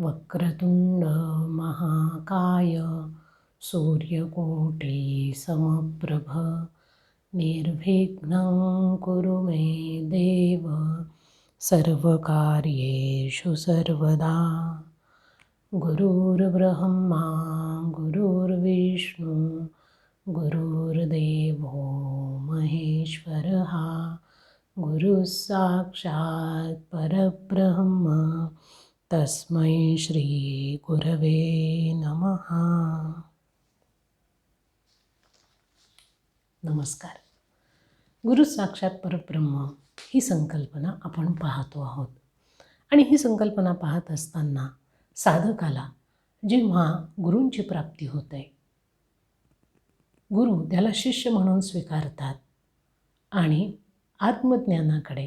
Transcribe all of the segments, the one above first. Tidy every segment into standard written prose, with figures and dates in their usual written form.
वक्रतुंड महाकाय सूर्यकोटि समप्रभ निर्विघ्नं कुरु मे देव सर्वकार्येषु सर्वदा। गुरुर्ब्रह्मा गुरुर्विष्णू गुरुर्देवो महेश्वरः गुरुः साक्षात् परब्रह्म तस्मै श्री गुरवे नमः। नमस्कार. गुरु साक्षात परब्रह्म ही संकल्पना आपण पाहतो आहोत आणि ही संकल्पना पाहत असताना साधकाला जेव्हा गुरूंची प्राप्ती होते, गुरु त्याला शिष्य म्हणून स्वीकारतात आणि आत्मज्ञानाकडे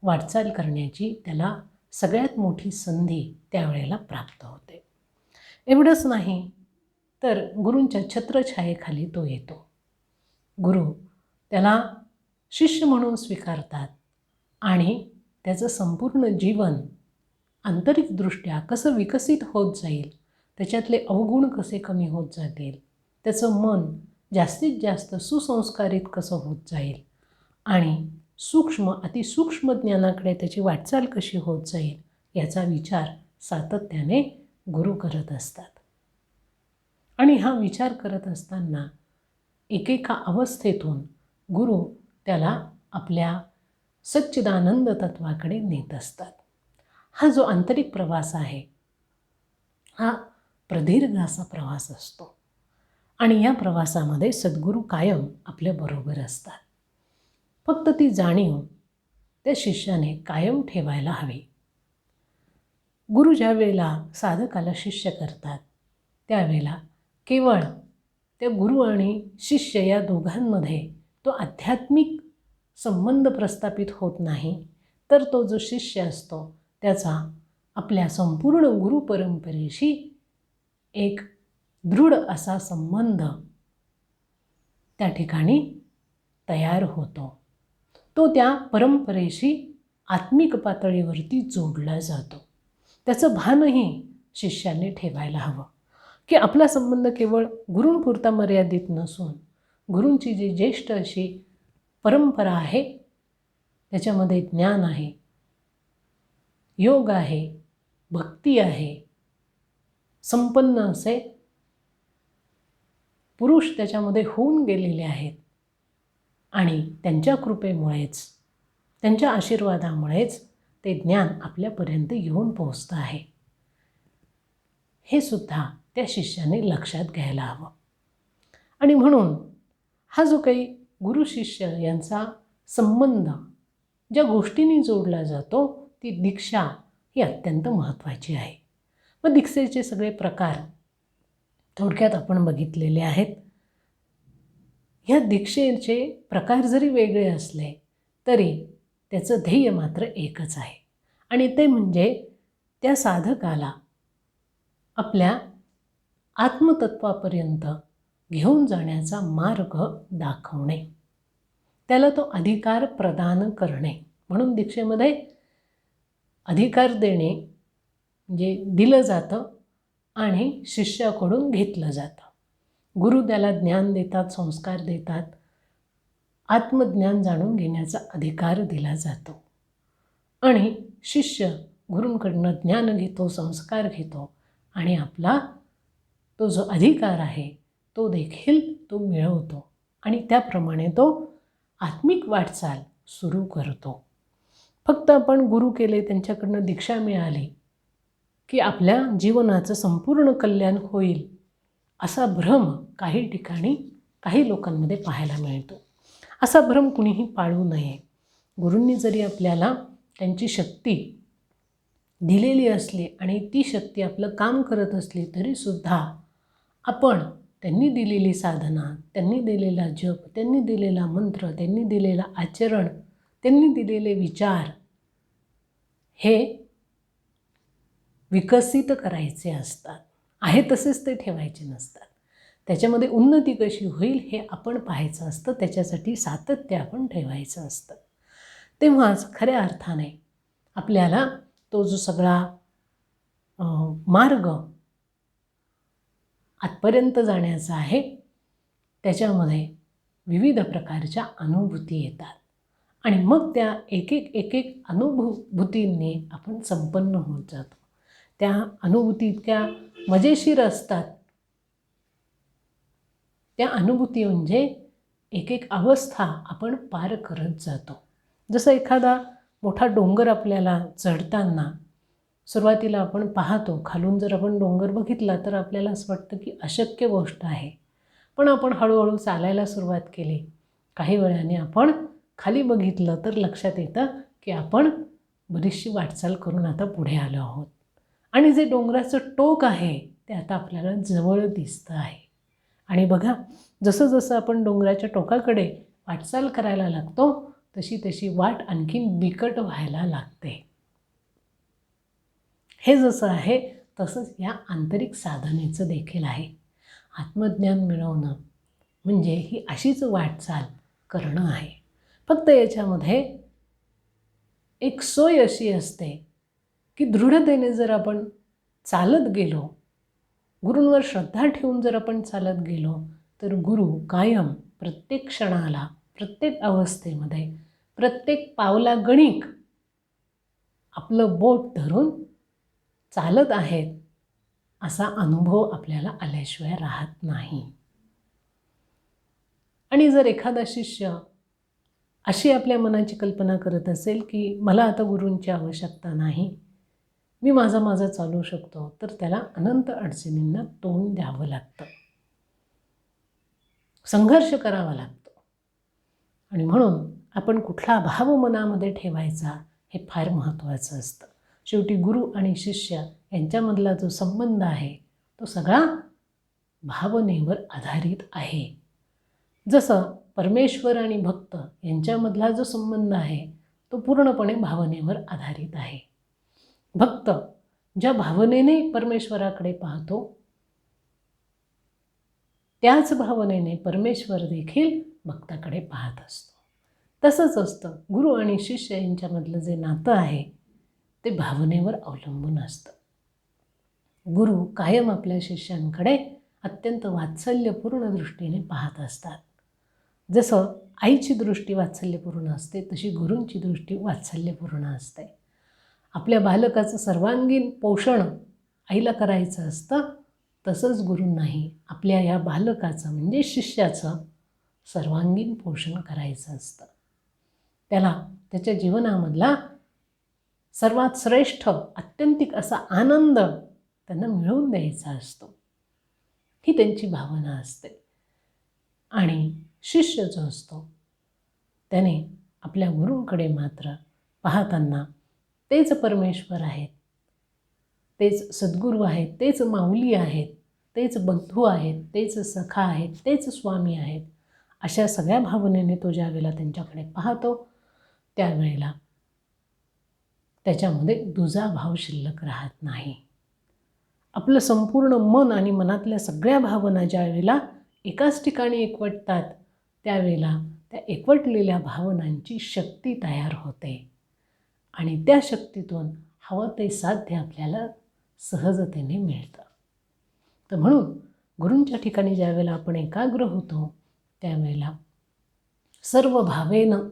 वाटचाल करण्याची त्याला सगळ्यात मोठी संधी त्यावेळेला प्राप्त होते. एवढंच नाही तर गुरूंच्या छत्रछायेखाली तो येतो. गुरु त्याला शिष्य म्हणून स्वीकारतात आणि त्याचं संपूर्ण जीवन आंतरिकदृष्ट्या कसं विकसित होत जाईल, त्याच्यातले अवगुण कसे कमी होत जातील, त्याचं मन जास्तीत जास्त सुसंस्कारित कसं होत जाईल आणि सूक्ष्म अतिसूक्ष्म ज्ञानाकडे त्याची वाटचाल कशी होत जाईल याचा विचार सातत्याने गुरु करत असतात. आणि हा विचार करत असताना एकेका अवस्थेतून गुरु त्याला आपल्या सच्चिदानंद तत्वाकडे नेत असतात. हा जो आंतरिक प्रवास आहे हा प्रदीर्घ असा प्रवास असतो आणि या प्रवासामध्ये सद्गुरू कायम आपल्याबरोबर असतात. फक्त ती जाणीव त्या शिष्याने कायम ठेवायला हवी. गुरु ज्या वेळेला साधकाला शिष्य करतात त्यावेळेला केवळ त्या गुरु आणि शिष्य या दोघांमध्ये तो आध्यात्मिक संबंध प्रस्थापित होत नाही, तर तो जो शिष्य असतो त्याचा आपल्या संपूर्ण गुरुपरंपरेशी एक दृढ असा संबंध त्या ठिकाणी तयार होतो. तो त्या परंपरेशी आत्मिक पातळीवरती जोडला जातो. त्याचं भानही शिष्याने ठेवायला हवं की आपला संबंध केवळ गुरूंपुरता मर्यादित नसून गुरूंची जी ज्येष्ठ अशी परंपरा आहे त्याच्यामध्ये ज्ञान आहे, योग आहे, भक्ती आहे, संपन्न असे पुरुष त्याच्यामध्ये होऊन गेलेले आहेत आणि त्यांच्या कृपेमुळेच त्यांच्या आशीर्वादामुळेच ते ज्ञान आपल्यापर्यंत येऊन पोहोचतं आहे. हे सुद्धा त्या शिष्याने लक्षात घ्यायला हवं. आणि म्हणून हा जो काही गुरु शिष्य यांचा संबंध ज्या गोष्टींनी जोडला जातो ती दीक्षा ही अत्यंत महत्त्वाची आहे. मग दीक्षेचे सगळे प्रकार थोडक्यात आपण बघितलेले आहेत. ह्या दीक्षेचे प्रकार जरी वेगळे असले तरी त्याचं ध्येय मात्र एकच आहे आणि ते म्हणजे त्या साधकाला आपल्या आत्मतत्वापर्यंत घेऊन जाण्याचा मार्ग दाखवणे, त्याला तो अधिकार प्रदान करणे. म्हणून दीक्षेमध्ये अधिकार देणे म्हणजे दिलं जातं आणि शिष्याकडून घेतलं जातं. गुरु त्याला ज्ञान देतात, संस्कार देतात, आत्मज्ञान जाणून घेण्याचा अधिकार दिला जातो आणि शिष्य गुरूंकडनं ज्ञान घेतो, संस्कार घेतो आणि आपला तो जो अधिकार आहे तो देखील तो मिळवतो आणि त्याप्रमाणे तो आत्मिक वाटचाल सुरू करतो. फक्त आपण गुरु केले, त्यांच्याकडनं दीक्षा मिळाली की आपल्या जीवनाचं संपूर्ण कल्याण होईल असा भ्रम काही ठिकाणी काही लोकांमध्ये पाहायला मिळतो. असा भ्रम कुणीही पाळू नये. गुरूंनी जरी आपल्याला त्यांची शक्ती दिलेली असली आणि ती शक्ती आपलं काम करत असली तरीसुद्धा आपण त्यांनी दिलेली साधना, त्यांनी दिलेला जप, त्यांनी दिलेला मंत्र, त्यांनी दिलेला आचरण, त्यांनी दिलेले विचार हे विकसित करायचे असतात. आहे तसेच ते ठेवायचे नसतात. त्याच्यामध्ये उन्नती कशी होईल हे आपण पाहायचं असतं. त्याच्यासाठी सातत्य आपण ठेवायचं असतं. तेव्हाच खऱ्या अर्थाने आपल्याला तो जो सगळा मार्ग आतपर्यंत जाण्याचा आहे, त्याच्यामध्ये विविध प्रकारच्या अनुभूती येतात आणि मग त्या एक एक अनुभूतींनी आपण संपन्न होत जातो. त्या अनुभूती इतक्या मजेशीर असतात. त्या अनुभूती म्हणजे एक अवस्था आपण पार करत जातो. जसं एखादा मोठा डोंगर आपल्याला चढताना सुरुवातीला आपण पाहतो, खालून जर आपण डोंगर बघितला तर आपल्याला असं वाटतं की अशक्य गोष्ट आहे. पण आपण हळूहळू चालायला सुरुवात केली, काही वेळाने आपण खाली बघितलं तर लक्षात येतं की आपण बरीचशी वाटचाल करून आता पुढे आलो आहोत आणि जे डोंगराचं टोक आहे ते आता आपल्याला जवळ दिसतं आहे. आणि बघा, जसं जसं आपण डोंगराच्या टोकाकडे वाटचाल करायला लागतो तशी तशी वाट आणखीन बिकट व्हायला लागते. हे जसं आहे तसंच या आंतरिक साधनेचं देखील आहे. आत्मज्ञान मिळवणं म्हणजे ही अशीच वाटचाल करणं आहे. फक्त याच्यामध्ये एक सोय अशी असते की दृढतेने जर आपण चालत गेलो, गुरूंवर श्रद्धा ठेवून जर आपण चालत गेलो तर गुरु कायम प्रत्येक क्षणाला, प्रत्येक अवस्थेमध्ये, प्रत्येक पावलागणिक आपलं बोट धरून चालत आहेत असा अनुभव आपल्याला आल्याशिवाय राहत नाही. आणि जर एखादा शिष्य अशी आपल्या मनाची कल्पना करत असेल की मला आता गुरूंची आवश्यकता नाही, मी माझं चालू शकतो, तर त्याला अनंत अडचणींना तोंड द्यावं लागतं, संघर्ष करावा लागतो. आणि म्हणून आपण कुठला भाव मनामध्ये ठेवायचा हे फार महत्त्वाचं असतं. शेवटी गुरु आणि शिष्य यांच्यामधला जो संबंध आहे तो सगळा भावनेवर आधारित आहे. जसं परमेश्वर आणि भक्त यांच्यामधला जो संबंध आहे तो पूर्णपणे भावनेवर आधारित आहे. भक्त ज्या भावनेने परमेश्वराकडे पाहतो त्याच भावनेने परमेश्वर देखील भक्ताकडे पाहत असतो. तसंच असतं गुरु आणि शिष्य यांच्यामधलं जे नातं आहे ते भावनेवर अवलंबून असतं. गुरु कायम आपल्या शिष्यांकडे अत्यंत वात्सल्यपूर्ण दृष्टीने पाहत असतात. जसं आईची दृष्टी वात्सल्यपूर्ण असते तशी गुरूंची दृष्टी वात्सल्यपूर्ण असते. आपल्या बालकाचं सर्वांगीण पोषण आईला करायचं असतं, तसंच गुरूंनाही आपल्या या बालकाचं म्हणजे शिष्याचं सर्वांगीण पोषण करायचं असतं. त्याला त्याच्या जीवनामधला सर्वात श्रेष्ठ आत्यंतिक असा आनंद त्यांना मिळवून द्यायचा असतो, ही त्यांची भावना असते. आणि शिष्य जो असतो त्याने आपल्या गुरूंकडे मात्र पाहताना तेच परमेश्वर आहेत, तेच सद्गुरू आहेत, तेच माऊली आहेत, तेच बंधू आहेत, तेच सखा आहेत, तेच स्वामी आहेत, अशा सगळ्या भावनेने तो ज्या वेळेला त्यांच्याकडे पाहतो त्यावेळेला त्याच्यामध्ये दुजा भाव शिल्लक राहत नाही. आपलं संपूर्ण मन आणि मनातल्या सगळ्या भावना ज्या वेळेला एकाच ठिकाणी एकवटतात त्यावेळेला त्या एकवटलेल्या भावनांची शक्ती तयार होते आणि त्या शक्तीतून हवं ते साध्य आपल्याला सहजतेने मिळतं. तर म्हणून गुरूंच्या ठिकाणी ज्या वेळेला आपण एकाग्र होतो त्यावेळेला सर्व भावेनं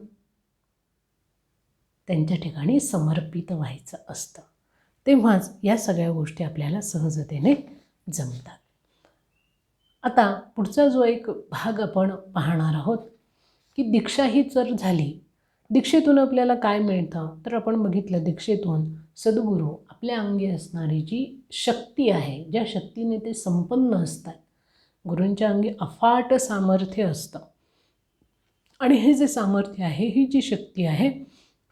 त्यांच्या ठिकाणी समर्पित व्हायचं असतं. तेव्हाच या सगळ्या गोष्टी आपल्याला सहजतेने जमतात. आता पुढचा जो एक भाग आपण पाहणार आहोत की दीक्षा ही जर झाली, दीक्षेतून आपल्याला काय मिळतं तर आपण बघितलं दीक्षेतून सद्गुरू आपल्या अंगी असणारी जी शक्ती आहे, ज्या शक्तीने ते संपन्न असतात, गुरूंच्या अंगी अफाट सामर्थ्य असतं आणि हे जे सामर्थ्य आहे, ही जी शक्ती आहे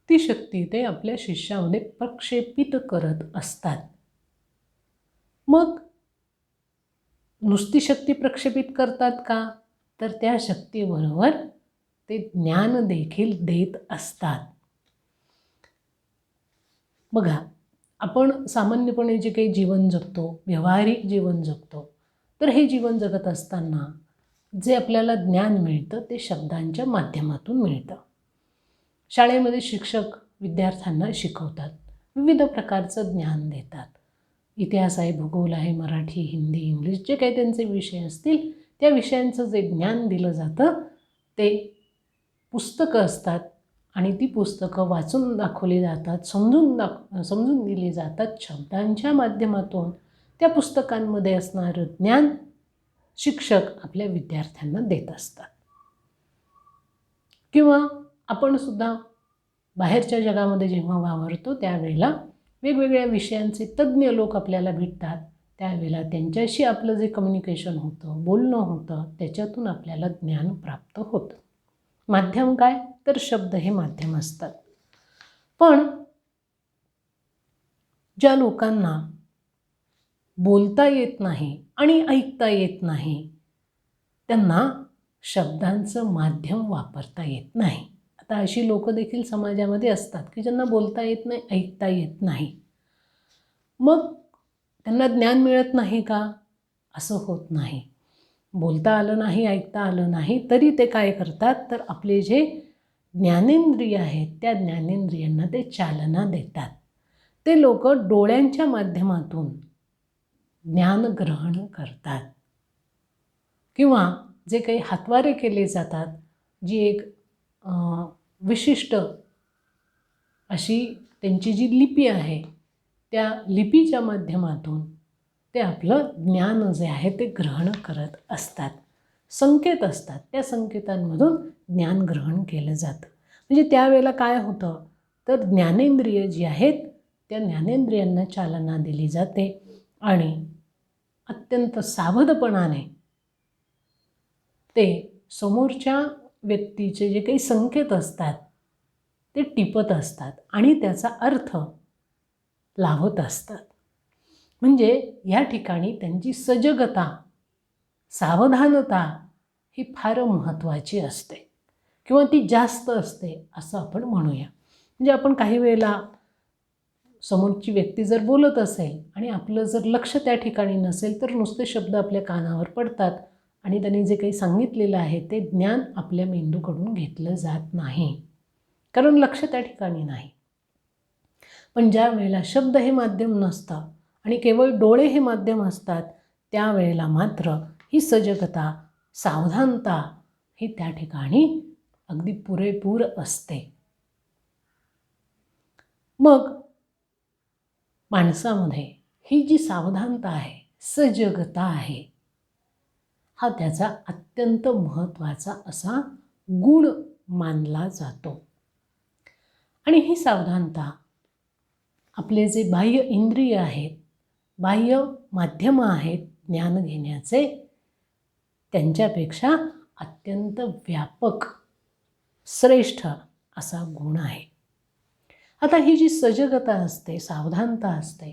ती शक्ती ते आपल्या शिष्यामध्ये प्रक्षेपित करत असतात. मग नुसती शक्ती प्रक्षेपित करतात का, तर त्या शक्तीबरोबर ते ज्ञान देखील देत असतात. बघा, आपण सामान्यपणे जे काही जीवन जगतो, व्यावहारिक जीवन जगतो, तर हे जीवन जगत असताना जे आपल्याला ज्ञान मिळतं ते शब्दांच्या माध्यमातून मिळतं. शाळेमध्ये शिक्षक विद्यार्थ्यांना शिकवतात, विविध प्रकारचं ज्ञान देतात. इतिहास आहे, भूगोल आहे, मराठी, हिंदी, इंग्लिश जे काही त्यांचे विषय असतील त्या विषयांचं जे ज्ञान दिलं जातं ते पुस्तकं असतात आणि ती पुस्तकं वाचून दाखवली जातात, समजून दिली जातात शब्दांच्या माध्यमातून. त्या पुस्तकांमध्ये असणारं ज्ञान शिक्षक आपल्या विद्यार्थ्यांना देत असतात. किंवा आपण सुद्धा बाहेरच्या जगामध्ये जेव्हा वावरतो त्यावेळेला वेगवेगळ्या विषयांचे तज्ज्ञ लोक आपल्याला भेटतात. त्यावेळेला त्यांच्याशी आपलं जे कम्युनिकेशन होतं, बोलणं होतं, त्याच्यातून आपल्याला ज्ञान प्राप्त होतं. माध्यम काय? तर शब्द हे माध्यम असतात. पण ज्या लोकांना बोलता येत नाही आणि ऐकता येत नाही त्यांना शब्दांचं माध्यम वापरता येत नाही. आता अशी लोकं देखील समाजामध्ये असतात की ज्यांना बोलता येत नाही, ऐकता येत नाही. मग त्यांना ज्ञान मिळत नाही का? असं होत नाही. बोलता आलं नाही, ऐकता आलं नाही तरी ते काय करतात तर आपले जे ज्ञानेंद्रिय आहेत त्या ज्ञानेंद्रियांना ते चालना देतात. ते लोक डोळ्यांच्या माध्यमातून ज्ञान ग्रहण करतात किंवा जे काही हातवारे केले जातात, जी एक विशिष्ट अशी त्यांची जी लिपी आहे त्या लिपीच्या माध्यमातून ते आपलं ज्ञान जे आहे ते ग्रहण करत असतात. संकेत असतात, त्या संकेतांमधून ज्ञान ग्रहण केलं जातं. म्हणजे त्यावेळेला काय होतं तर ज्ञानेंद्रिय जी आहेत त्या ज्ञानेंद्रियांना चालना दिली जाते आणि अत्यंत सावधपणाने ते समोरच्या व्यक्तीचे जे काही संकेत असतात ते टिपत असतात आणि त्याचा अर्थ लावत असतात. म्हणजे या ठिकाणी त्यांची सजगता, सावधानता ही फार महत्त्वाची असते किंवा ती जास्त असते असं आपण म्हणूया. म्हणजे आपण काही वेळेला समोरची व्यक्ती जर बोलत असेल आणि आपलं जर लक्ष त्या ठिकाणी नसेल तर नुसते शब्द आपल्या कानावर पडतात आणि त्यांनी जे काही सांगितलेलं आहे ते ज्ञान आपल्या मेंदूकडून घेतलं जात नाही कारण लक्ष त्या ठिकाणी नाही. पण ज्या वेळेला शब्द हे माध्यम नसतं आणि केवळ डोळे हे माध्यम असतात त्यावेळेला मात्र ही सजगता, सावधानता ही त्या ठिकाणी अगदी पुरेपूर असते. मग माणसामध्ये ही जी सावधानता आहे, सजगता आहे, हा त्याचा अत्यंत महत्त्वाचा असा गुण मानला जातो. आणि ही सावधानता आपले जे बाह्य इंद्रिय आहेत, बाह्य माध्यमं आहेत ज्ञान घेण्याचे, त्यांच्यापेक्षा अत्यंत व्यापक, श्रेष्ठ असा गुण आहे. आता ही जी सजगता असते, सावधानता असते,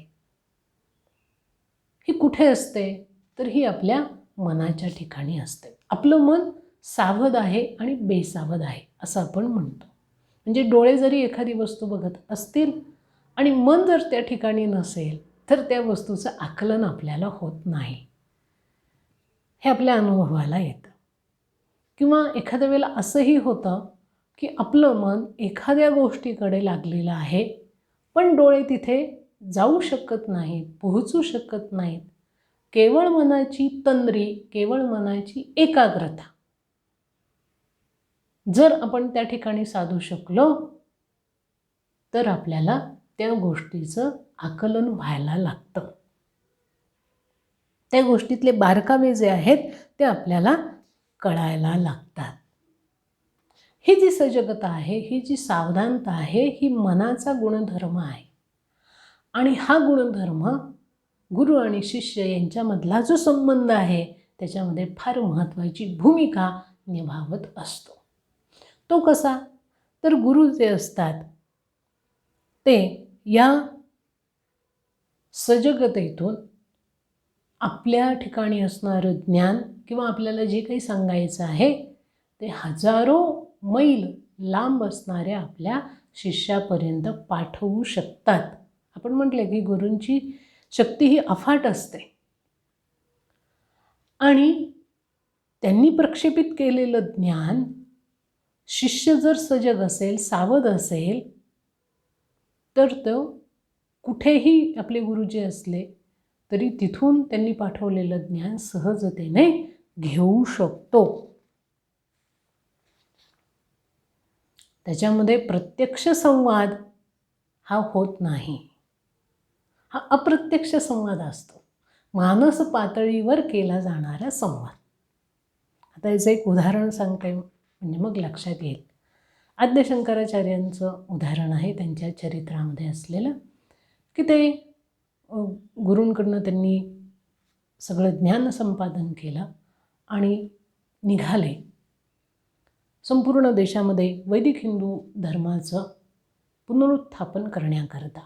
ही कुठे असते तर ही आपल्या मनाच्या ठिकाणी असते. आपलं मन सावध आहे आणि बेसावध आहे असं आपण म्हणतो. म्हणजे डोळे जरी एखादी वस्तू बघत असतील आणि मन जर त्या ठिकाणी नसेल तर त्या वस्तूचं आकलन आपल्याला होत नाही, हे आपल्या अनुभवाला येतं. किंवा एखाद्या वेळेला असंही होतं की आपलं मन एखाद्या गोष्टीकडे लागलेलं आहे पण डोळे तिथे जाऊ शकत नाहीत, पोहोचू शकत नाहीत. केवळ मनाची तंद्री, केवळ मनाची एकाग्रता जर आपण त्या ठिकाणी साधू शकलो तर आपल्याला त्या गोष्टीचं आकलन व्हायला लागतं. त्या गोष्टीतले बारकावे जे आहेत ते आपल्याला कळायला लागतात. ही जी सजगता आहे, ही जी सावधानता आहे, ही मनाचा गुणधर्म आहे. आणि हा गुणधर्म गुरु आणि शिष्य यांच्यामधला जो संबंध आहे त्याच्यामध्ये फार महत्त्वाची भूमिका निभावत असतो. तो कसा तर गुरु जे असतात ते या सजगतेतून आपल्या ठिकाणी असणारं ज्ञान किंवा आपल्याला जे काही सांगायचं आहे ते हजारो मैल लांब असणाऱ्या आपल्या शिष्यापर्यंत पाठवू शकतात. आपण म्हटले की गुरूंची शक्ती ही अफाट असते आणि त्यांनी प्रक्षेपित केलेलं ज्ञान शिष्य जर सजग असेल, सावध असेल तर तो कुठेही आपले गुरु जे असले तरी तिथून त्यांनी पाठवलेलं ज्ञान सहजतेने घेऊ शकतो. त्याच्यामध्ये प्रत्यक्ष संवाद हा होत नाही, हा अप्रत्यक्ष संवाद असतो, मानस पातळीवर केला जाणारा संवाद. आता याचं एक उदाहरण सांगते म्हणजे मग लक्षात येईल. आद्य शंकराचार्यांचं उदाहरण आहे त्यांच्या चरित्रामध्ये असलेलं, की ते गुरूंकडनं त्यांनी सगळं ज्ञान संपादन केलं आणि निघाले संपूर्ण देशामध्ये वैदिक हिंदू धर्माचं पुनरुत्थापन करण्याकरता.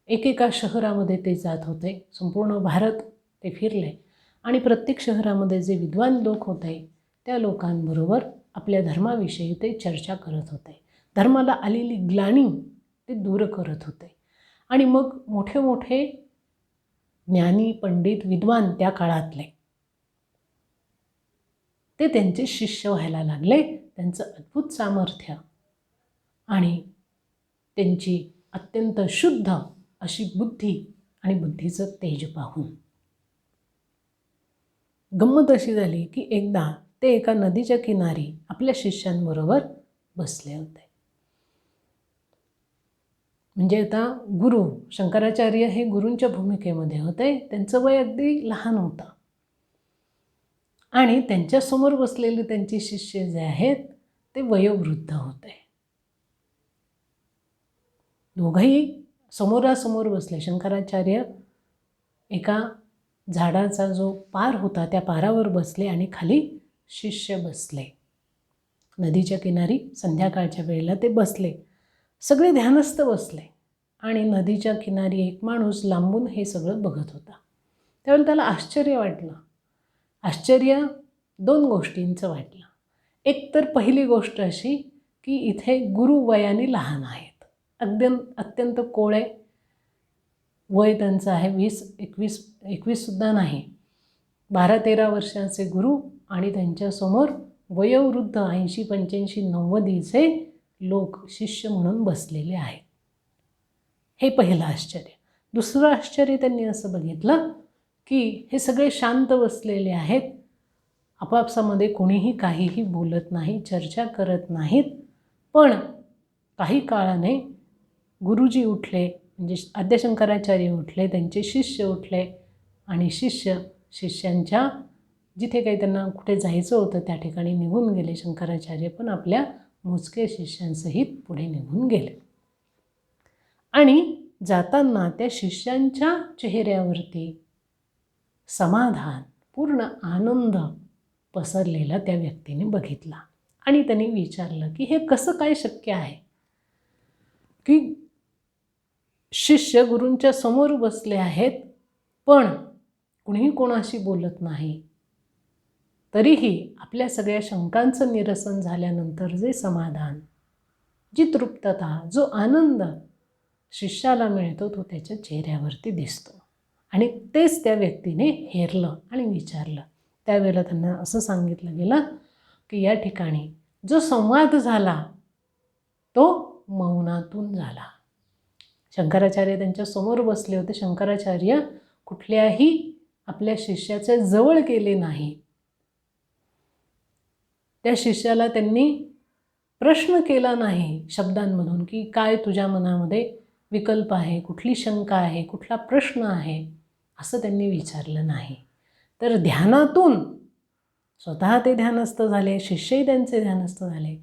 एकेका शहरामध्ये ते जात होते, संपूर्ण भारत ते फिरले आणि प्रत्येक शहरामध्ये जे विद्वान लोक होते त्या लोकांबरोबर आपल्या धर्माविषयी ते चर्चा करत होते. धर्माला आलेली ग्लानी ते दूर करत होते. आणि मग मोठे मोठे ज्ञानी पंडित विद्वान त्या काळातले ते त्यांचे शिष्य व्हायला लागले. त्यांचं अद्भुत सामर्थ्य आणि त्यांची अत्यंत शुद्ध अशी बुद्धी आणि बुद्धीचं तेज पाहून गंमत अशी झाली की एकदा ते एका नदीच्या किनारी आपल्या शिष्यांबरोबर बसले होते. म्हणजे आता गुरु शंकराचार्य हे गुरूंच्या भूमिकेमध्ये होते. त्यांचं वय अगदी लहान होतं आणि त्यांच्यासमोर बसलेले त्यांचे शिष्य जे आहेत ते वयोवृद्ध होते. दोघंही समोरासमोर बसले. शंकराचार्य एका झाडाचा जो पार होता त्या पारावर बसले आणि खाली शिष्य बसले. नदीच्या किनारी संध्याकाळच्या वेळेला ते बसले. सगळे ध्यानस्थ बसले आणि नदीच्या किनारी एक माणूस लांबून हे सगळं बघत होता. त्यावेळेला त्याला आश्चर्य वाटलं. आश्चर्य दोन गोष्टींचं वाटलं. एक तर पहिली गोष्ट अशी की इथे गुरु वयाने लहान आहेत, अत्यंत कोळे वय त्यांचं आहे, 21 नाही, 12-13 वर्षाचे गुरु आणि त्यांच्यासमोर वयोवृद्ध 80-85-90चे लोक शिष्य म्हणून बसलेले आहेत. हे पहिलं आश्चर्य. दुसरं आश्चर्य त्यांनी असं बघितलं की हे सगळे शांत बसलेले आहेत, आपापसामध्ये कोणीही काहीही बोलत नाही, चर्चा करत नाहीत. पण काही काळाने गुरुजी उठले, म्हणजे आद्यशंकराचार्य उठले, त्यांचे शिष्य उठले आणि शिष्यांच्या जिथे काही त्यांना कुठे जायचं होतं त्या ठिकाणी निघून गेले. शंकराचार्य पण आपल्या मोजके शिष्यांसहित पुढे निघून गेले आणि जाताना त्या शिष्यांच्या चेहऱ्यावरती समाधान, पूर्ण आनंद पसरलेला त्या व्यक्तीने बघितला. आणि त्यांनी विचारलं की हे कसं काय शक्य आहे की शिष्य गुरूंच्या समोर बसले आहेत पण कुणीही कोणाशी बोलत नाही, तरीही आपल्या सगळ्या शंकांचं निरसन झाल्यानंतर जे समाधान, जी तृप्तता, जो आनंद शिष्याला मिळतो तो त्याच्या चेहऱ्यावरती दिसतो. आणि तेच त्या व्यक्तीने हेरलं आणि विचारलं. त्यावेळेला त्यांना असं सांगितलं गेलं की या ठिकाणी जो संवाद झाला तो मौनातून झाला. शंकराचार्य त्यांच्या समोर बसले होते. शंकराचार्य कुठल्याही आपल्या शिष्याच्या जवळ गेले नाही. त्या शिष्याला त्यांनी प्रश्न केला नाही शब्दांमधून की काय तुझ्या मनामध्ये विकल्प आहे, कुठली शंका आहे, कुठला प्रश्न आहे, असं त्यांनी विचारलं नाही. तर ध्यानातून स्वतः ते ध्यानस्थ झाले, शिष्यही त्यांचे ध्यानस्थ झाले.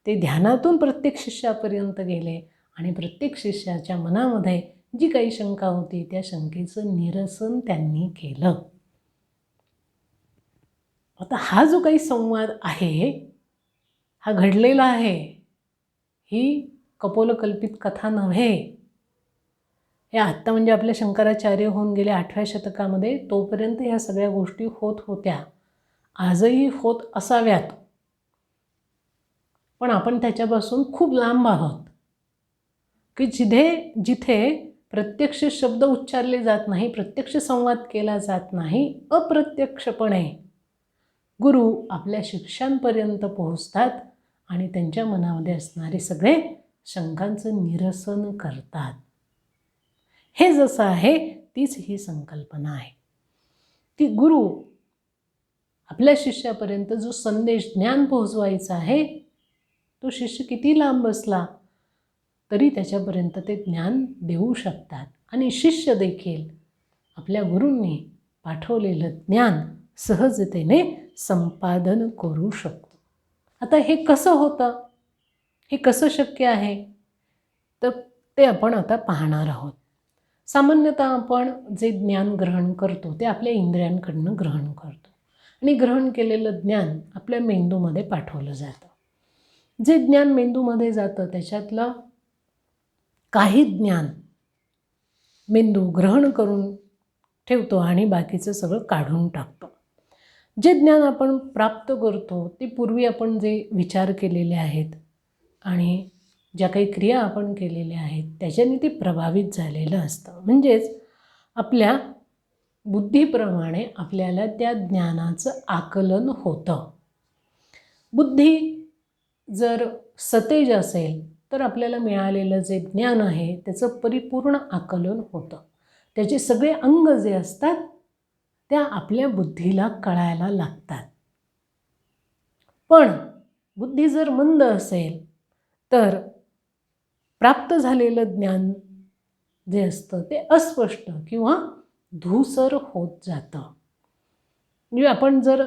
ते ध्यानातून प्रत्येक शिष्यापर्यंत गेले आणि प्रत्येक शिष्याच्या मनामध्ये जी काही शंका होती त्या शंकेचं निरसन त्यांनी केलं. आता हा जो काही संवाद आहे हा घडलेला आहे, ही कपोलकल्पित कथा नव्हे. हे आत्ता म्हणजे आपल्या शंकराचार्य होऊन गेले 8व्या शतकामध्ये, तोपर्यंत ह्या सगळ्या गोष्टी होत होत्या, आजही होत असाव्यात, पण आपण त्याच्यापासून खूप लांब आहोत. की जिथे प्रत्यक्ष शब्द उच्चारले जात नाही, प्रत्यक्ष संवाद केला जात नाही, अप्रत्यक्षपणे गुरु आपल्या शिष्यांपर्यंत पोहोचतात आणि त्यांच्या मनामध्ये असणारे सगळे शंकांचं निरसन करतात. हे जसं आहे तीच ही संकल्पना आहे की गुरु आपल्या शिष्यापर्यंत जो संदेश ज्ञान पोहोचवायचा आहे तो शिष्य किती लांब असला तरी त्याच्यापर्यंत ते ज्ञान देऊ शकतात आणि शिष्य देखील आपल्या गुरूंनी पाठवलेलं ज्ञान सहजतेने संपादन करू शकतो. आता हे कसं होतं, हे कसं शक्य आहे, तर ते आपण आता पाहणार आहोत. सामान्यतः आपण जे ज्ञान ग्रहण करतो ते आपल्या इंद्रियांकडनं ग्रहण करतो आणि ग्रहण केलेलं ज्ञान आपल्या मेंदूमध्ये पाठवलं जातं. जे ज्ञान मेंदूमध्ये जातं त्याच्यातलं काही ज्ञान मेंदू ग्रहण करून ठेवतो आणि बाकीचं सगळं काढून टाकतो. जे ज्ञान आपण प्राप्त करतो ते पूर्वी आपण जे विचार केलेले आहेत आणि ज्या काही क्रिया आपण केलेल्या आहेत त्याच्याने ते प्रभावित झालेलं असतं. म्हणजेच आपल्या बुद्धीप्रमाणे आपल्याला त्या ज्ञानाचं आकलन होतं. बुद्धी जर सतेज असेल तर आपल्याला मिळालेलं जे ज्ञान आहे त्याचं परिपूर्ण आकलन होतं. त्याचे सगळे अंग जे असतात त्या आपल्या बुद्धीला कळायला लागतात. पण बुद्धी जर मंद असेल तर प्राप्त झालेलं ज्ञान जे असतं ते अस्पष्ट किंवा धूसर होत जातं. म्हणजे आपण जर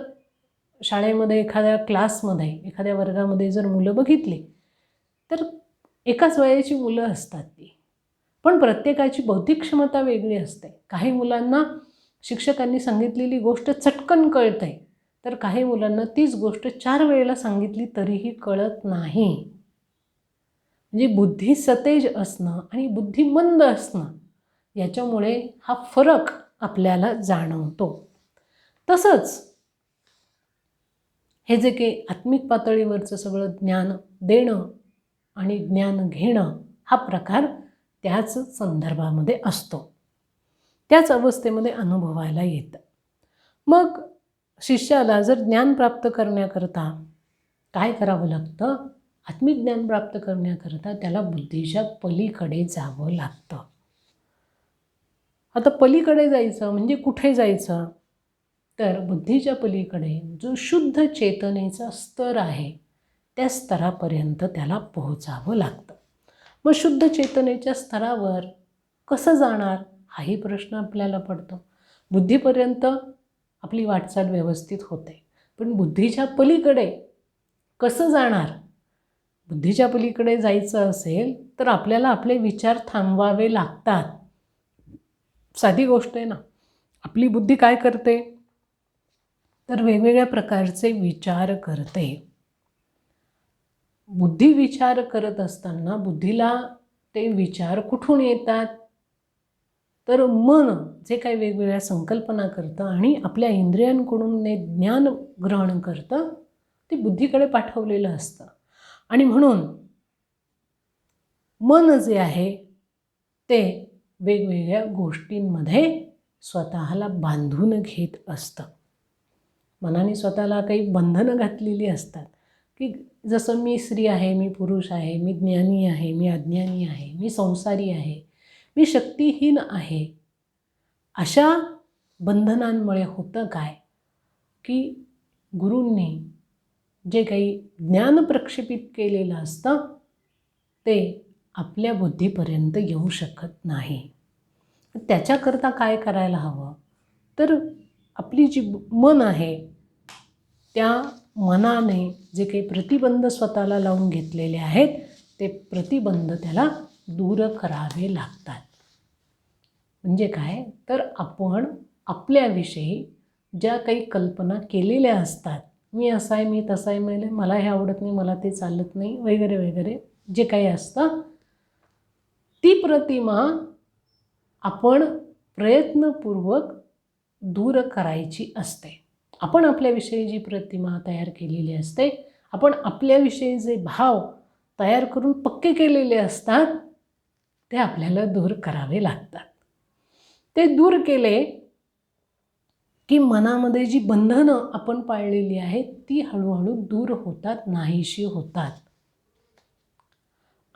शाळेमध्ये एखाद्या क्लासमध्ये एखाद्या वर्गामध्ये जर मुलं बघितली तर एकाच वयाची मुलं असतात ती, पण प्रत्येकाची बौद्धिक क्षमता वेगळी असते. काही मुलांना शिक्षकांनी सांगितलेली गोष्ट चटकन कळते तर काही मुलांना तीच गोष्ट 4 वेळेला सांगितली तरीही कळत नाही. म्हणजे बुद्धी सतेज असणं आणि बुद्धी मंद असणं याच्यामुळे हा फरक आपल्याला जाणवतो. तसंच हे जे काही आत्मिक पातळीवरचं सगळं ज्ञान देणं आणि ज्ञान घेणं हा प्रकार त्याच संदर्भामध्ये असतो, त्याच अवस्थेमध्ये अनुभवायला येतं. मग शिष्याला जर ज्ञान प्राप्त करण्याकरता काय करावं लागतं, आत्मिक ज्ञान प्राप्त करण्याकरता त्याला बुद्धीच्या पलीकडे जावं लागतं. आता पलीकडे जायचं म्हणजे कुठे जायचं, तर बुद्धीच्या पलीकडे जो शुद्ध चेतनेचा स्तर आहे त्या स्तरापर्यंत त्याला पोहोचावं लागतं. मग शुद्ध चेतनेच्या स्तरावर कसं जाणार हाही प्रश्न आपल्याला पडतो. बुद्धीपर्यंत आपली वाटचाल व्यवस्थित होते, पण बुद्धीच्या पलीकडे कसं जाणार? बुद्धीच्या पलीकडे जायचं असेल तर आपल्याला आपले विचार थांबवावे लागतात. साधी गोष्ट आहे ना. आपली बुद्धी काय करते तर वेगवेगळ्या प्रकारचे विचार करते. बुद्धी विचार करत असताना बुद्धीला ते विचार कुठून येतात, तर मन जे काही वेगवेगळ्या संकल्पना करतं आणि आपल्या इंद्रियांकडून ते ज्ञान ग्रहण करतं ते बुद्धीकडे पाठवलेलं असतं. आणि म्हणून मन जे आहे ते वेगवेगळ्या गोष्टींमध्ये स्वतःला बांधून घेत असतं. मनाने स्वतःला काही बंधनं घातलेली असतात की जसं मी स्त्री आहे, मी पुरुष आहे, मी ज्ञानी आहे, मी अज्ञानी आहे, मी संसारी आहे, मी शक्तिहीन आहे. अशा बंधनांमुळे होतं काय की गुरूंनी जे काही ज्ञान प्रक्षेपित केलेलं असतं ते आपल्या बुद्धीपर्यंत येऊ शकत नाही. त्याच्याकरता काय करायला हवं, तर आपली जी मन आहे त्या मनाने जे काही प्रतिबंध स्वतःला लावून घेतलेले आहेत ते प्रतिबंध त्याला दूर करावे लागतात. म्हणजे काय, तर आपण आपल्याविषयी ज्या काही कल्पना केलेल्या असतात, मी असा आहे, मी तसा आहे, मला हे आवडत नाही, मला ते चालत नाही वगैरे वगैरे जे काही असतं, ती प्रतिमा आपण प्रयत्नपूर्वक दूर करायची असते. आपण आपल्याविषयी जी प्रतिमा तयार केलेली असते, आपण आपल्याविषयी जे भाव तयार करून पक्के केलेले असतात ते आपल्याला दूर करावे लागतात. ते दूर केले की मनामध्ये जी बंधनं आपण पाळलेली आहेत ती हळूहळू दूर होतात, नाहीशी होतात.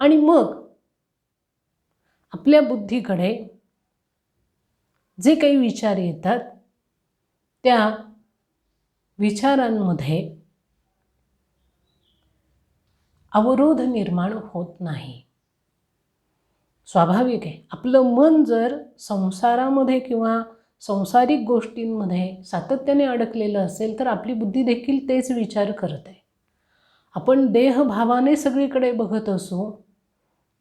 आणि मग आपल्या बुद्धीकडे जे काही विचार येतात त्या विचारांमध्ये अवरोध निर्माण होत नाही. स्वाभाविक आहे, आपलं मन जर संसारामध्ये किंवा संसारिक गोष्टींमध्ये सातत्याने अडकलेलं असेल तर आपली बुद्धी देखील तेच विचार करते. आपण देहभावाने सगळीकडे बघत असू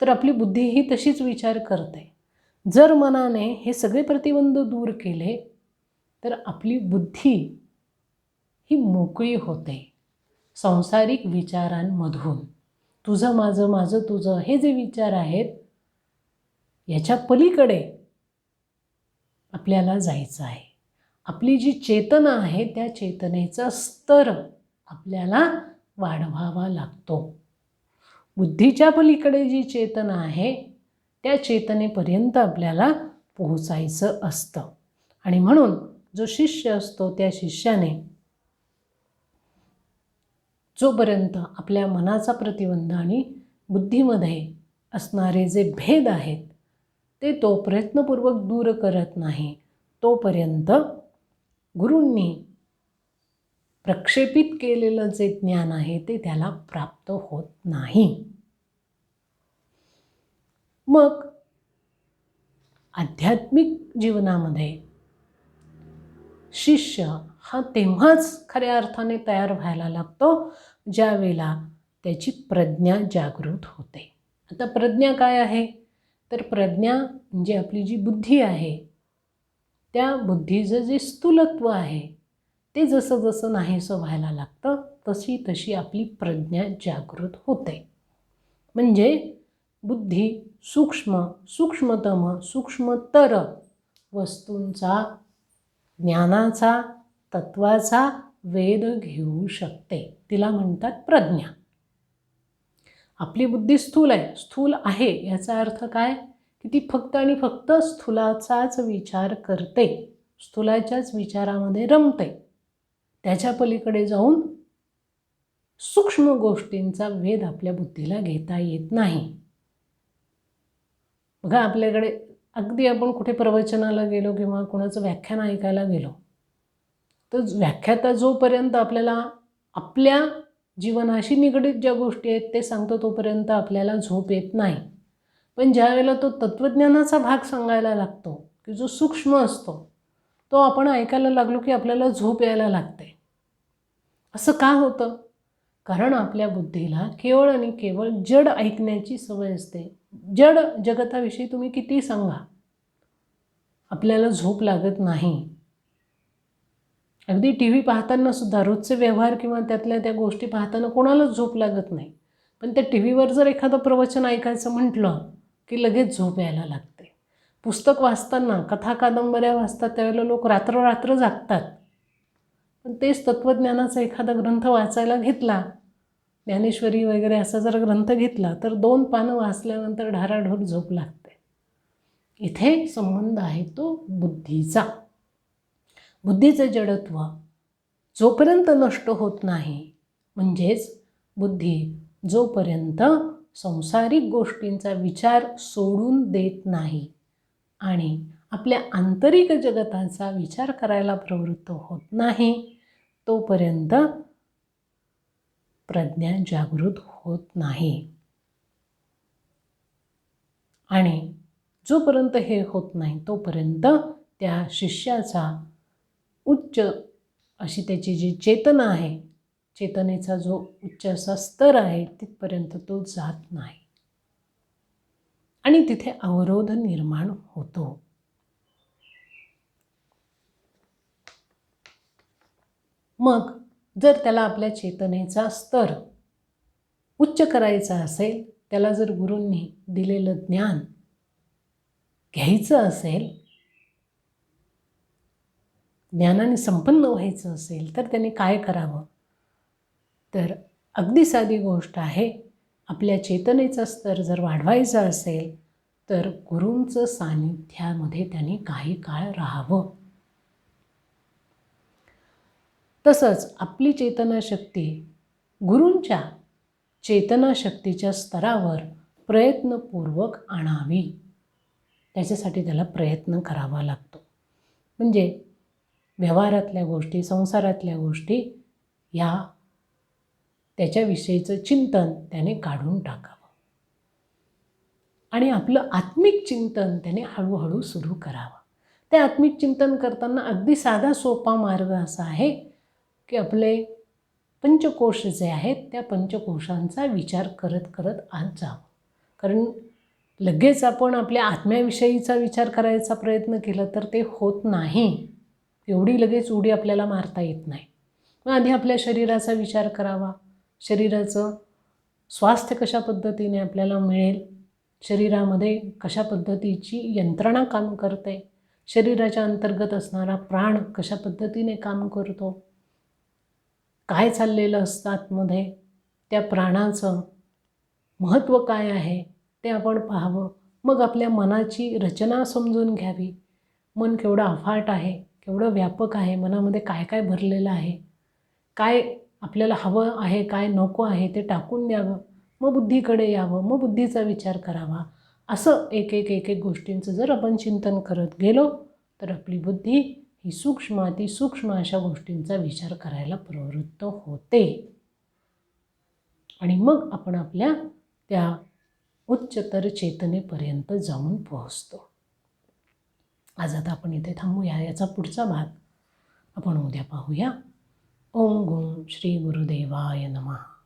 तर आपली बुद्धीही तशीच विचार करते. जर मनाने हे सगळे प्रतिबंध दूर केले तर आपली बुद्धी ही मोकळी होते. सांसारिक विचारांमधून तुझं माझं माझं तुझं हे जे विचार आहेत याच्या पलीकडे आपल्याला जायचं आहे. आपली जी चेतना आहे त्या चेतनेचा स्तर आपल्याला वाढवावा लागतो. बुद्धीच्या पलीकडे जी चेतना आहे त्या चेतनेपर्यंत आपल्याला पोहोचायचं असतं. आणि म्हणून जो शिष्य असतो त्या शिष्याने जोपर्यंत आपल्या मनाचा प्रतिबंध आणि बुद्धीमध्ये असणारे जे भेद आहेत ते तो प्रयत्नपूर्वक दूर करत नाही तोपर्यंत गुरूंनी प्रक्षेपित केलेलं जे ज्ञान आहे ते त्याला प्राप्त होत नाही. मग आध्यात्मिक जीवनामध्ये शिष्य हा तेव्हाच खऱ्या अर्थाने तयार व्हायला लागतो ज्यावेळेला त्याची प्रज्ञा जागृत होते. आता प्रज्ञा काय आहे तर प्रज्ञा म्हणजे आपली जी बुद्धी आहे त्या बुद्धीचं जे स्थूलत्व आहे ते जसं जसं नाहीसं व्हायला लागतं तशी तशी आपली प्रज्ञा जागृत होते. म्हणजे बुद्धी सूक्ष्म सूक्ष्मतम सूक्ष्मतर वस्तूंचा ज्ञानाचा तत्वाचा वेध घेऊ शकते. तिला म्हणतात प्रज्ञा. आपली बुद्धी स्थूल आहे. स्थूल आहे याचा अर्थ काय की ती फक्त आणि फक्त स्थूलाचाच विचार करते, स्थूलाच्याच विचारामध्ये रमते. त्याच्या पलीकडे जाऊन सूक्ष्म गोष्टींचा वेध आपल्या बुद्धीला घेता येत नाही. बघा, आपल्याकडे अगदी आपण कुठे प्रवचनाला गेलो किंवा कोणाचं व्याख्यान ऐकायला गेलो तर व्याख्याता जोपर्यंत आपल्याला आपल्या जीवनाशी निगडीत ज्या गोष्टी आहेत ते सांगतो तोपर्यंत आपल्याला झोप येत नाही. पण ज्यावेळेला तो तत्त्वज्ञानाचा भाग सांगायला लागतो की जो सूक्ष्म असतो तो आपण ऐकायला लागलो की आपल्याला झोप यायला लागते. असं का होतं? कारण आपल्या बुद्धीला केवळ आणि केवळ जड ऐकण्याची सवय असते. जड जगताविषयी तुम्ही किती सांगा आपल्याला झोप लागत नाही. अगदी टी व्ही पाहताना सुद्धा रोजचे व्यवहार किंवा त्यातल्या त्या गोष्टी पाहताना कोणालाच झोप लागत नाही. पण त्या टी व्हीवर जर एखादं प्रवचन ऐकायचं म्हटलं की लगेच झोप यायला लागते. पुस्तक वाचताना कथा कादंबऱ्या वाचतात त्यावेळेला लोक रात्र जागतात. पण तेच तत्त्वज्ञानाचा एखादा ग्रंथ वाचायला घेतला, ज्ञानेश्वरी वगैरे असा जर ग्रंथ घेतला तर 2 पानं वाचल्यानंतर ढाराढोर झोप लागते. इथे संबंध आहे तो बुद्धीचा. बुद्धीचे जडत्व जोपर्यंत नष्ट होत नाही म्हणजेच बुद्धी जोपर्यंत संसारिक गोष्टींचा विचार सोडून देत नाही आणि आपल्या आंतरिक जगताचा विचार करायला प्रवृत्त होत नाही तोपर्यंत प्रज्ञा जागृत होत नाही. आणि जोपर्यंत हे होत नाही तोपर्यंत त्या शिष्याचा उच्च अशी त्याची जी चेतना आहे, चेतनेचा जो उच्च असा स्तर आहे तिथपर्यंत तो जात नाही आणि तिथे अवरोध निर्माण होतो. मग जर त्याला आपल्या चेतनेचा स्तर उच्च करायचा असेल, त्याला जर गुरूंनी दिलेलं ज्ञान घ्यायचं असेल, ज्ञानाने संपन्न व्हायचं असेल तर त्याने काय करावं? तर अगदी साधी गोष्ट आहे. आपल्या चेतनेचा स्तर जर वाढवायचा असेल तर गुरूंचं सानिध्यामध्ये त्याने काही काळ राहावं. तसंच आपली चेतनाशक्ती गुरूंच्या चेतनाशक्तीच्या स्तरावर प्रयत्नपूर्वक आणावी. त्याच्यासाठी त्याला प्रयत्न करावा लागतो. म्हणजे व्यवहारातल्या गोष्टी, संसारातल्या गोष्टी ह्या त्याच्याविषयीचं चिंतन त्याने काढून टाकावं आणि आपलं आत्मिक चिंतन त्याने हळूहळू सुरू करावं. ते आत्मिक चिंतन करताना अगदी साधा सोपा मार्ग असा आहे की आपले पंचकोश जे आहेत त्या पंचकोशांचा विचार करत करत आत जावं. कारण लगेच आपण आपल्या आत्म्याविषयीचा विचार करायचा प्रयत्न केला तर ते होत नाही. एवढी लगेच उडी आपल्याला मारता येत नाही. मग आधी आपल्या शरीराचा विचार करावा. शरीराचं स्वास्थ्य कशा पद्धतीने आपल्याला मिळेल, शरीरामध्ये कशा पद्धतीची यंत्रणा काम करते, शरीराच्या अंतर्गत असणारा प्राण कशा पद्धतीने काम करतो, काय चाललेलं असतं आतमध्ये, त्या प्राणाचं महत्त्व काय आहे ते आपण पाहावं. मग आपल्या मनाची रचना समजून घ्यावी. मन केवढं अफाट आहे, केवढं व्यापक आहे, मनामध्ये काय काय भरलेलं आहे, काय आपल्याला हवं आहे, काय नको आहे ते टाकून द्यावं. मग बुद्धीकडे यावं, मग बुद्धीचा विचार करावा. असं एक एक एक एक गोष्टींचं जर आपण चिंतन करत गेलो तर आपली बुद्धी ही सूक्ष्म अशा गोष्टींचा विचार करायला प्रवृत्त होते आणि मग आपण आपल्या त्या उच्चतर चेतनेपर्यंत जाऊन पोहोचतो. आज आता आपण इथे थांबूया. याचा पुढचा भाग आपण उद्या पाहूया. ओम गुं श्री गुरुदेवाय नमः.